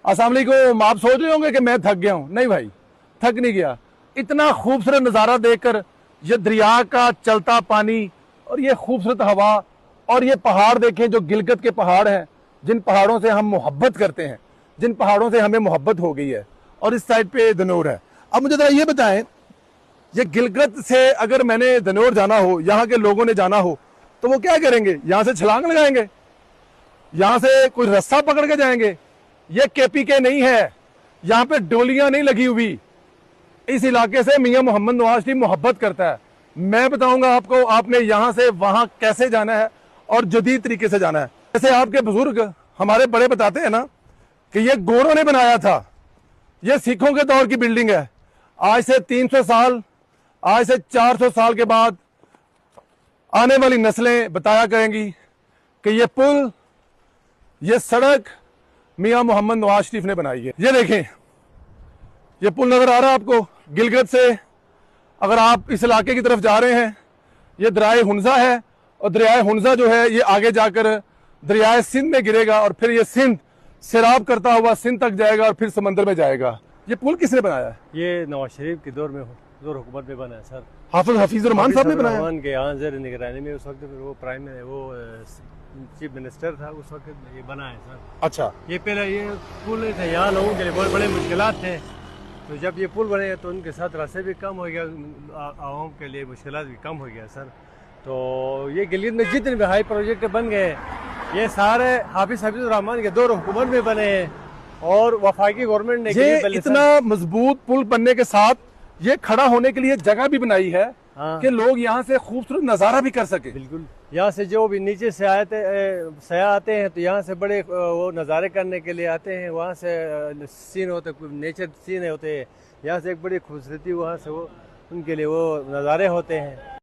अस्सलाम वालेकुम। आप सोच रहे होंगे कि मैं थक गया हूं। नहीं भाई, थक नहीं गया। इतना खूबसूरत नज़ारा देखकर, ये दरिया का चलता पानी और ये खूबसूरत हवा और ये पहाड़ देखें जो गिलगित के पहाड़ हैं, जिन पहाड़ों से हम मोहब्बत करते हैं, जिन पहाड़ों से हमें मोहब्बत हो गई है। और इस साइड पे धनौर है। अब मुझे जरा ये बताएं, ये गिलगित से अगर मैंने धनौर जाना हो, यहाँ के लोगों ने जाना हो, तो वो क्या करेंगे? यहाँ से छलांग लगाएंगे, यहाँ से कोई रास्ता पकड़ के जाएंगे। ये केपीके नहीं है, यहाँ पे डोलियां नहीं लगी हुई। इस इलाके से मियां मोहम्मद नवाज शरीफ मोहब्बत करता है। मैं बताऊंगा आपको, आपने यहाँ से वहां कैसे जाना है और जदीद तरीके से जाना है। जैसे आपके बुजुर्ग हमारे बड़े बताते हैं ना कि ये गोरों ने बनाया था, ये सिखों के दौर की बिल्डिंग है। आज से 300 साल, आज से 400 साल के बाद आने वाली नस्लें बताया करेंगी कि ये पुल, ये सड़क मियां मोहम्मद नवाज शरीफ ने बनाई है। ये देखें, ये पुल नजर आ रहा है आपको? गिलगित से अगर आप इस इलाके की तरफ जा रहे हैं, ये दरियाए हुंजा है और दरियाए हुंजा जो है ये आगे जाकर दरियाए सिंध में गिरेगा और फिर ये सिंध सैराब करता हुआ सिंध तक जाएगा और फिर समंदर में जाएगा। ये पुल किसने बनाया है? ये नवाज शरीफ के दौर हुकूमत में बना है सर। हफीज रहमान साहब ने बनाया। रहमान के यहाँ ज़ेर निगरानी में उस वक्त वो चीफ मिनिस्टर था, उस वक्त ये बना है सर। अच्छा, ये पहले ये पुल थे, यहाँ लोगों के लिए बहुत बड़े मुश्किलात थे, तो जब ये पुल बने तो उनके साथ रास्ते भी कम हो गया, आवाम के लिए मुश्किलात भी कम हो गया सर। तो ये गिलगित में जितने भी हाई प्रोजेक्ट बन गए, ये सारे हाफिज रहमान के दौर हुकूमत में बने हैं और वफाकी गवर्नमेंट ने ये इतना मजबूत पुल बनने के साथ ये खड़ा होने के लिए जगह भी बनाई है। हाँ। कि लोग यहाँ से खूबसूरत नज़ारा भी कर सके। बिल्कुल, यहाँ से जो भी नीचे से सयाह आते हैं तो यहाँ से बड़े वो नज़ारे करने के लिए आते हैं। वहाँ से सीन होते, नेचर सीन होते हैं, यहाँ से एक बड़ी खूबसूरती, वहाँ से वो उनके लिए वो नज़ारे होते हैं।